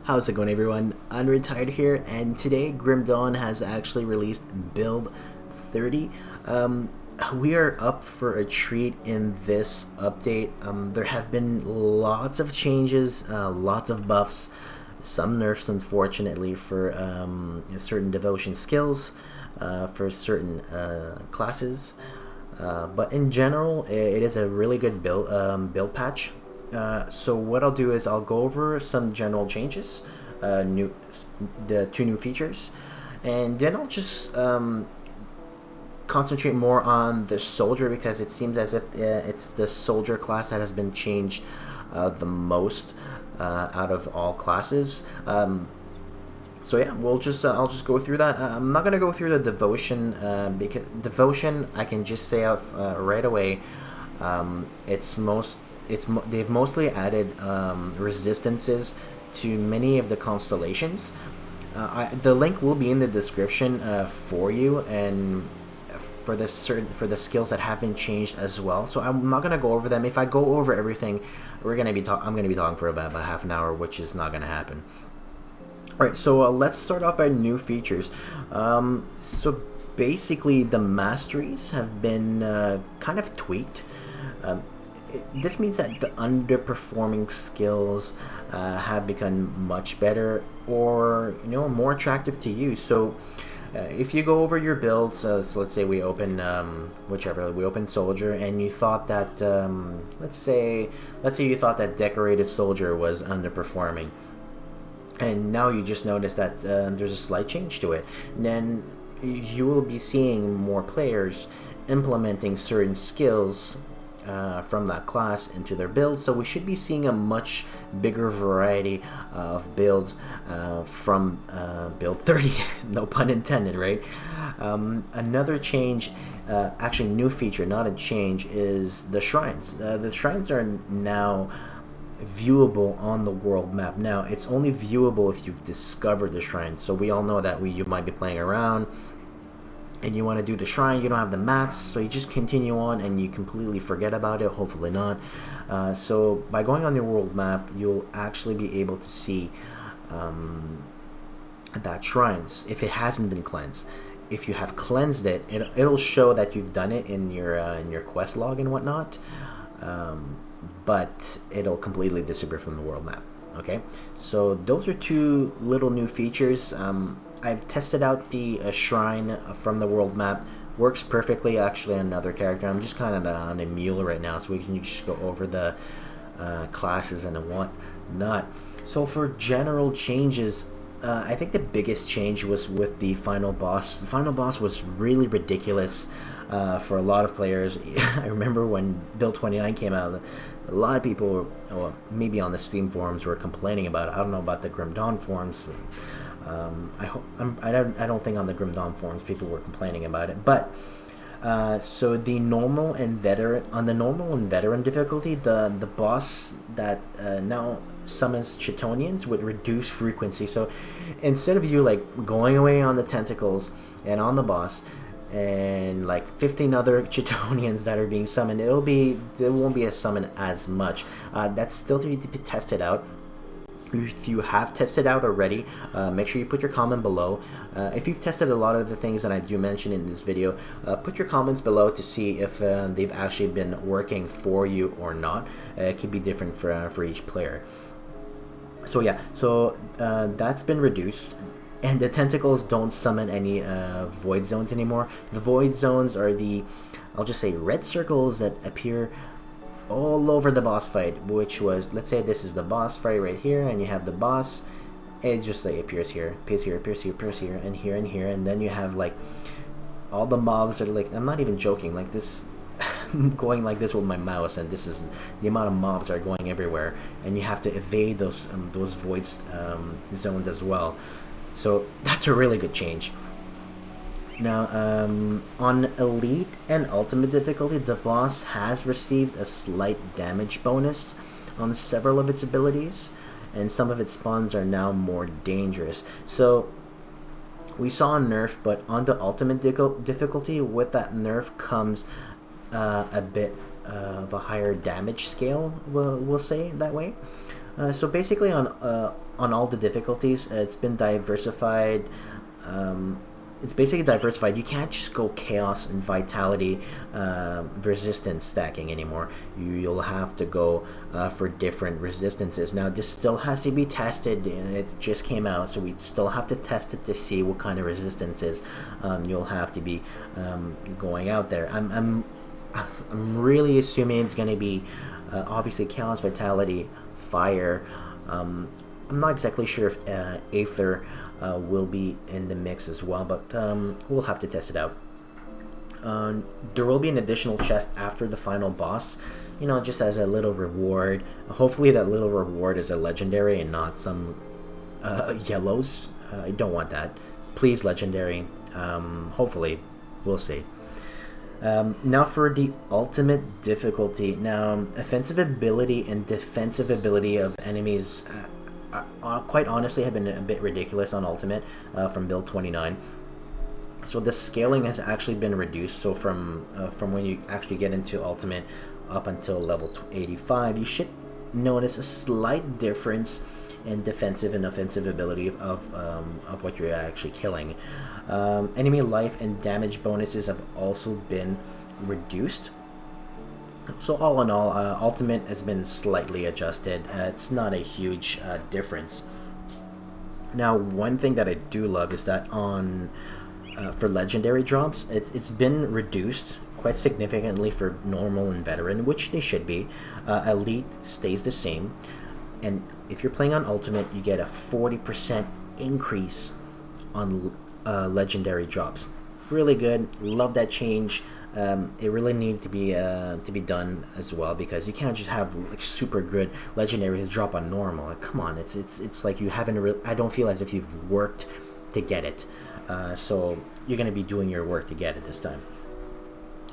How's it going, everyone? Unretired here, and today Grim Dawn has actually released Build 30. We are up for a treat in this update. There have been lots of changes, lots of buffs, some nerfs, unfortunately, for certain devotion skills, for certain classes. But in general, it is a really good build patch. So what I'll do is I'll go over some general changes, the two new features, and then I'll just concentrate more on the soldier, because it seems as if it's the soldier class that has been changed the most out of all classes. So yeah, I'll just go through that. I'm not gonna go through the devotion, because devotion I can just say out right away. They've mostly added resistances to many of the constellations. The link will be in the description for you, and for the skills that have been changed as well. So I'm not gonna go over them. If I go over everything, I'm gonna be talking for about half an hour, which is not gonna happen. All right, so let's start off by new features. So basically, the masteries have been kind of tweaked. This means that the underperforming skills have become much better, or more attractive to use. So if you go over your builds, so let's say we open we open soldier, and you thought that let's say you thought that decorated soldier was underperforming, and now you just notice that there's a slight change to it. And then you will be seeing more players implementing certain skills from that class into their builds, so we should be seeing a much bigger variety of builds from build 30. No pun intended, right? Another change, actually new feature, not a change, is the shrines. The shrines are now viewable on the world map. Now it's only viewable if you've discovered the shrine. So we all know that you might be playing around and you want to do the shrine, you don't have the mats, so you just continue on and you completely forget about it. Hopefully not. So by going on your world map, you'll actually be able to see that shrines if it hasn't been cleansed. If you have cleansed it, it'll show that you've done it in your quest log and whatnot, but it'll completely disappear from the world map. Okay, so those are two little new features. I've tested out the shrine from the world map. Works perfectly, actually, on another character. I'm just kind of on a mule right now, so we can just go over the classes and whatnot. So for general changes, I think the biggest change was with the final boss. The final boss was really ridiculous for a lot of players. I remember when Build 29 came out, a lot of people, maybe on the Steam forums, were complaining about it. I don't know about the Grim Dawn forums. I don't think on the Grim Dawn forums people were complaining about it. But so the normal and veteran difficulty, the boss that now summons Chitonians with reduced frequency. So instead of you like going away on the tentacles and on the boss and like 15 other Chitonians that are being summoned, there won't be a summon as much. That's still to be tested out. If you have tested out already, make sure you put your comment below. If you've tested a lot of the things that I do mention in this video, put your comments below to see if they've actually been working for you or not. It could be different for each player. So yeah, so that's been reduced, and the tentacles don't summon any void zones anymore. The void zones are I'll just say, red circles that appear all over the boss fight, which was, let's say this is the boss fight right here, and you have the boss. It's just like appears here, appears here, appears here, appears here, and here and here, and then you have like all the mobs are like, I'm not even joking, like this going like this with my mouse, and this is the amount of mobs that are going everywhere, and you have to evade those void zones as well. So that's a really good change. Now, on Elite and Ultimate difficulty, the boss has received a slight damage bonus on several of its abilities, and some of its spawns are now more dangerous. So, we saw a nerf, but on the Ultimate difficulty, with that nerf comes a bit of a higher damage scale, we'll say it that way. So basically, on all the difficulties, it's been diversified. It's basically diversified. You can't just go chaos and vitality resistance stacking anymore. You'll have to go for different resistances. Now this still has to be tested. It just came out, so we still have to test it to see what kind of resistances you'll have to be going out there. I'm really assuming it's going to be obviously chaos, vitality, fire. I'm not exactly sure if Aether will be in the mix as well, but we'll have to test it out. There will be an additional chest after the final boss, you know, just as a little reward. Hopefully that little reward is a legendary and not some yellows. I don't want that. Please, legendary. Hopefully. We'll see. Now for the ultimate difficulty. Now, offensive ability and defensive ability of enemies quite honestly have been a bit ridiculous on ultimate from build 29. So the scaling has actually been reduced. So from when you actually get into ultimate up until level 85, you should notice a slight difference in defensive and offensive ability of what you're actually killing. Enemy life and damage bonuses have also been reduced. So all in all, ultimate has been slightly adjusted. It's not a huge difference. Now, one thing that I do love is that on for legendary drops, it's been reduced quite significantly for normal and veteran, which they should be. Elite stays the same, and if you're playing on ultimate, you get a 40% increase on legendary drops. Really good. Love that change. It really needs to be done as well, because you can't just have like super good legendaries drop on normal. Like, come on, it's like you haven't. I don't feel as if you've worked to get it. So you're gonna be doing your work to get it this time.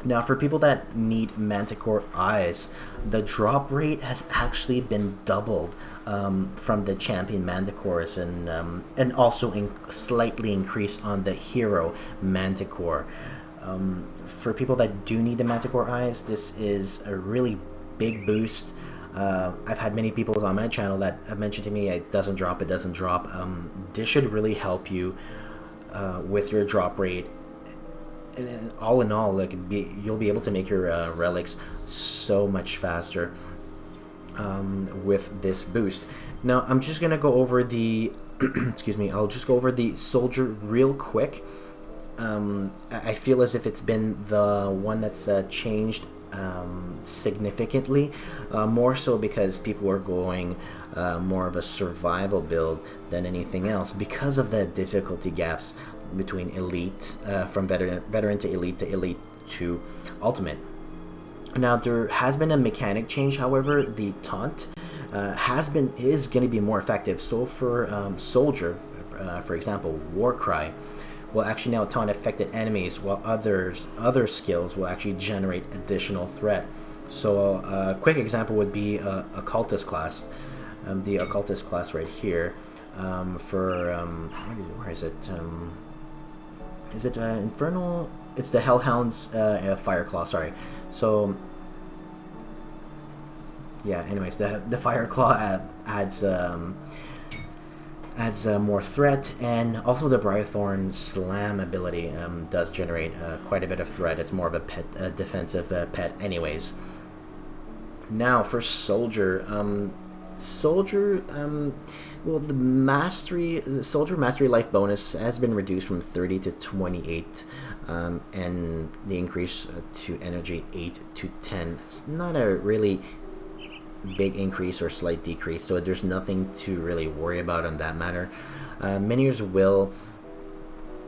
Now, for people that need Manticore Eyes, the drop rate has actually been doubled from the champion Manticores, and also slightly increased on the hero Manticore. For people that do need the Manticore Eyes, this is a really big boost. I've had many people on my channel that have mentioned to me it doesn't drop. This should really help you with your drop rate. And all in all, like, you'll be able to make your relics so much faster with this boost. Now, I'm just gonna go over the excuse me. I'll just go over the soldier real quick. I feel as if it's been the one that's changed significantly, more so because people are going more of a survival build than anything else, because of the difficulty gaps between elite, from veteran to elite to ultimate. Now, there has been a mechanic change. However, the taunt is going to be more effective. So for soldier, for example, Warcry will actually now taunt affected enemies, while other skills will actually generate additional threat. So a quick example would be occultist class, the occultist class right here. Where is it? Is it Infernal? It's the Hellhound's Fireclaw, sorry. So, yeah, anyways, the Fireclaw adds more threat, and also the Briarthorn Slam ability does generate quite a bit of threat. It's more of a defensive pet anyways. Now, for Soldier, well, the Soldier Mastery Life bonus has been reduced from 30 to 28, and the increase to Energy 8 to 10. It's not a really big increase or slight decrease, so there's nothing to really worry about on that matter. Minions will.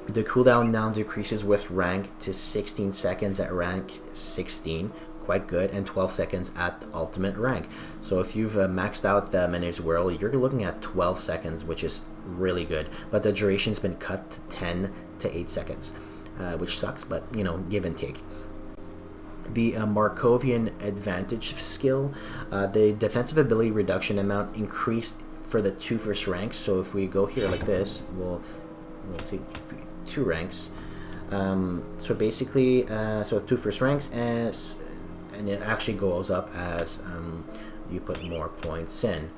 The cooldown now decreases with rank to 16 seconds at rank 16. Quite good, and 12 seconds at the ultimate rank. So if you've maxed out the Minions Whirl, you're looking at 12 seconds, which is really good. But the duration's been cut to 10 to 8 seconds, which sucks, but you know, give and take. The Markovian Advantage skill, the defensive ability reduction amount increased for the 2 first ranks. So if we go here like this, we'll see 2 ranks. So basically, so 2 first ranks, and it actually goes up as you put more points in.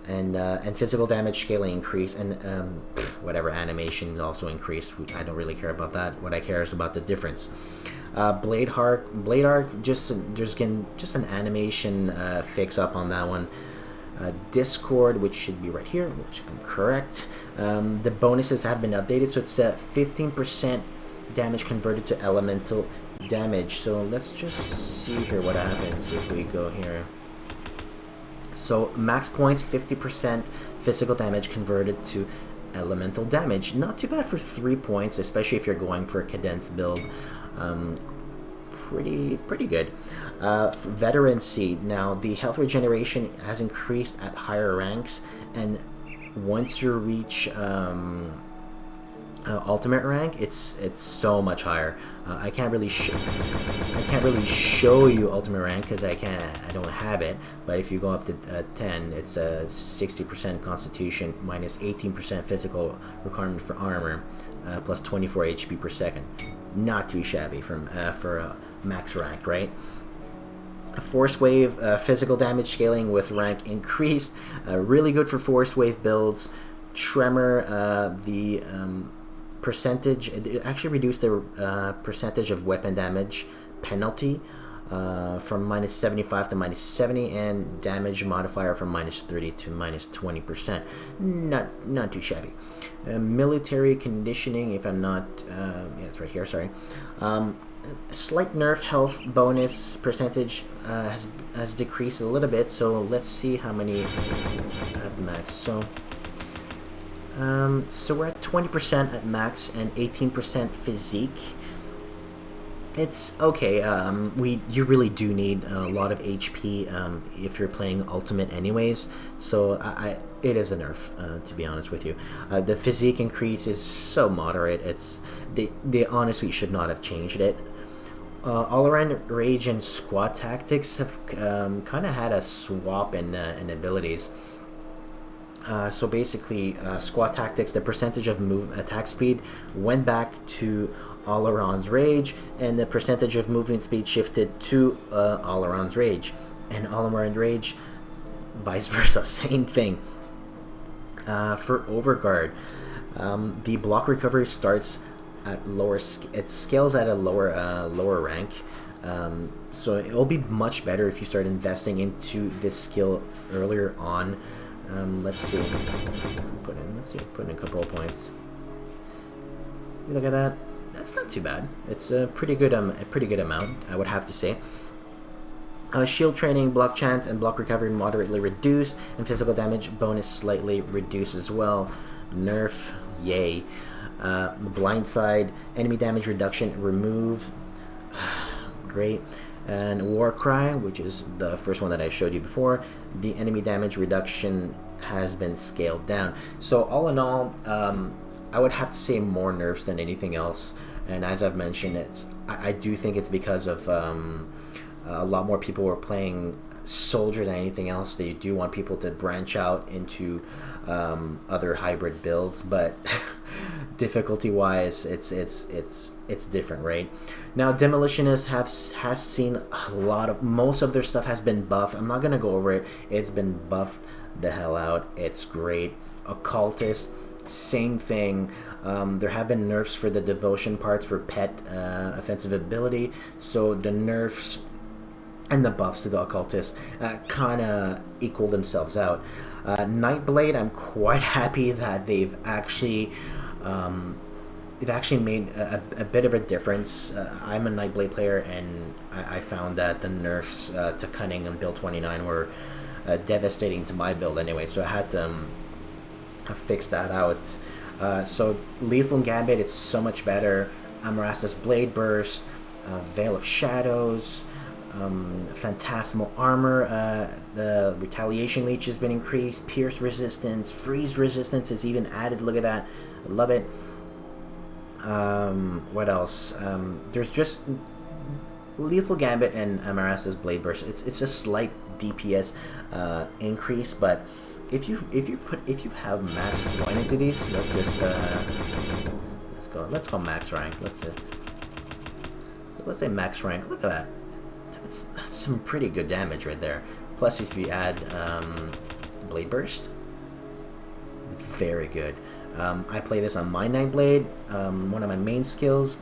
and physical damage scaling increase, and whatever animation also increased. I don't really care about that. What I care is about the difference. Blade Arc, just an animation fix up on that one. Discord, which should be right here, which I'm correct. The bonuses have been updated, so it's 15% damage converted to elemental damage. So let's just see here what happens if we go here. So max points, 50% physical damage converted to elemental damage. Not too bad for 3 points, especially if you're going for a cadence build. Pretty good. Veteran Seed. Now the health regeneration has increased at higher ranks, and once you reach ultimate rank, it's so much higher. I can't really show you ultimate rank because I don't have it. But if you go up to 10, it's a 60% Constitution minus 18% physical requirement for armor, plus 24 HP per second. Not too shabby for max rank, right? Force Wave, physical damage scaling with rank increased. Really good for Force Wave builds. Tremor, the percentage, it actually reduced the percentage of weapon damage penalty from minus 75 to minus 70, and damage modifier from minus 30 to minus 20%. Not too shabby. Military conditioning, if I'm not, yeah, it's right here, sorry. Slight nerf health bonus percentage has decreased a little bit, so let's see how many at max. So we're at 20% at max and 18% physique. It's okay. You really do need a lot of HP if you're playing ultimate anyways, so it is a nerf, to be honest with you. The physique increase is so moderate. They honestly should not have changed it. All-around rage and squad tactics have kind of had a swap in abilities. So basically, squad tactics, the percentage of attack speed went back to all-around's rage, and the percentage of movement speed shifted to all-around's rage, and all-around rage, vice versa, same thing. For Overguard, the block recovery starts at it scales at a lower rank, so it'll be much better if you start investing into this skill earlier on. Let's see. Put in a couple of points. You look at that. That's not too bad. It's a pretty good amount, I would have to say. Shield training, block chance, and block recovery moderately reduced, and physical damage bonus slightly reduced as well. Nerf, yay. Blindside, enemy damage reduction, remove. Great. And Warcry, which is the first one that I showed you before, the enemy damage reduction has been scaled down. So all in all, I would have to say more nerfs than anything else. And as I've mentioned, I do think it's because of a lot more people were playing Soldier than anything else. They do want people to branch out into other hybrid builds, but difficulty wise, it's different, right? Now Demolitionist has seen a lot of, most of their stuff has been buffed. I'm not gonna go over it. It's been buffed the hell out. It's great. Occultist, same thing. There have been nerfs for the devotion parts for pet offensive ability, so the nerfs and the buffs to the Occultist kind of equal themselves out. Nightblade, I'm quite happy that they've actually made a bit of a difference. I'm a Nightblade player, and I found that the nerfs to Cunning and Build 29 were devastating to my build anyway, so I had to fix that out. So Lethal Gambit, it's so much better. Amarastas Blade Burst, Veil of Shadows, Phantasmal Armor, the Retaliation Leech has been increased, Pierce Resistance, Freeze Resistance is even added, look at that, I love it. What else? There's just Lethal Gambit and Amarastas Blade Burst, it's a slight DPS increase, but if you have max point into these, let's just let's go max rank. Let's say max rank. Look at that. That's some pretty good damage right there. Plus, if you add Blade Burst, very good. I play this on my Nightblade, one of my main skills.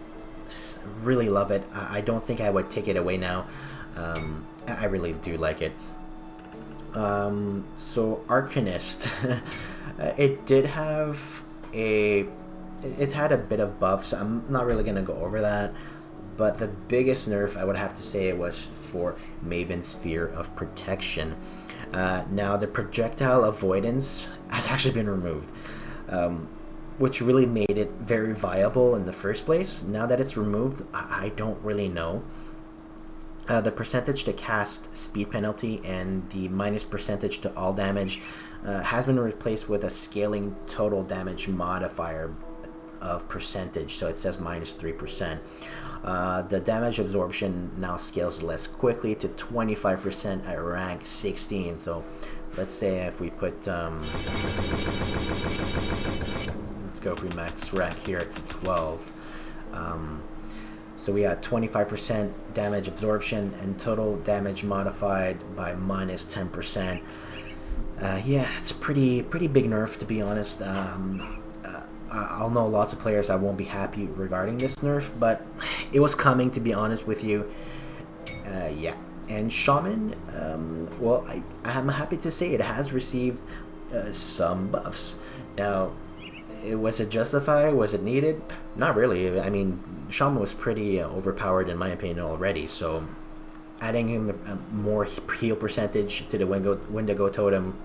Really love it. I don't think I would take it away now. I really do like it. So Arcanist, it did have it had a bit of buffs. I'm not really gonna go over that, but the biggest nerf I would have to say was for Maven's Sphere of Protection. Now the projectile avoidance has actually been removed, which really made it very viable in the first place. Now that it's removed, I don't really know. The percentage to cast speed penalty and the minus percentage to all damage has been replaced with a scaling total damage modifier of percentage, so it says minus 3%. The damage absorption now scales less quickly to 25% at rank 16. So let's say if we put let's go if we max rank here to 12. So we got 25% damage absorption and total damage modified by minus 10%. Yeah, it's a pretty big nerf, to be honest. I'll know lots of players that won't be happy regarding this nerf, but it was coming, to be honest with you. Yeah, and Shaman, well, I'm happy to say it has received some buffs. Now, was it justified? Was it needed? Not really. I mean, Shaman was pretty overpowered in my opinion already, so adding him more heal percentage to the Wendigo Totem,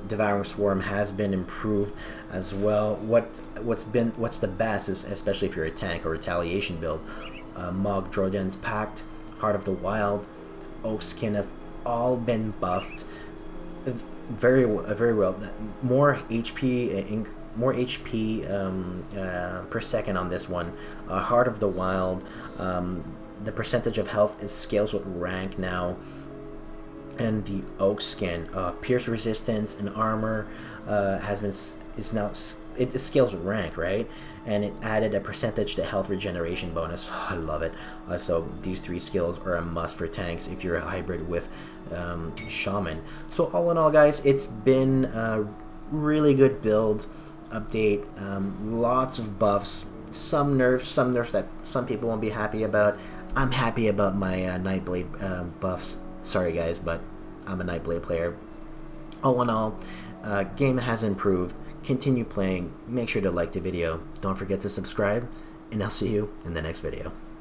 Devouring Swarm has been improved as well. What's the best is, especially if you're a tank or retaliation build, Mog Jordan's Pact, Heart of the Wild, Oakskin have all been buffed very well. More HP per second on this one. Heart of the Wild, the percentage of health scales with rank now, and the Oakskin, pierce resistance and armor is now it scales with rank, right? And it added a percentage to health regeneration bonus. Oh, I love it. So these three skills are a must for tanks if you're a hybrid with Shaman. So all in all, guys, it's been a really good build update. Lots of buffs, some nerfs that some people won't be happy about. I'm happy about my Nightblade buffs. Sorry guys, but I'm a Nightblade player. All in all, game has improved. Continue playing. Make sure to like the video. Don't forget to subscribe, and I'll see you in the next video.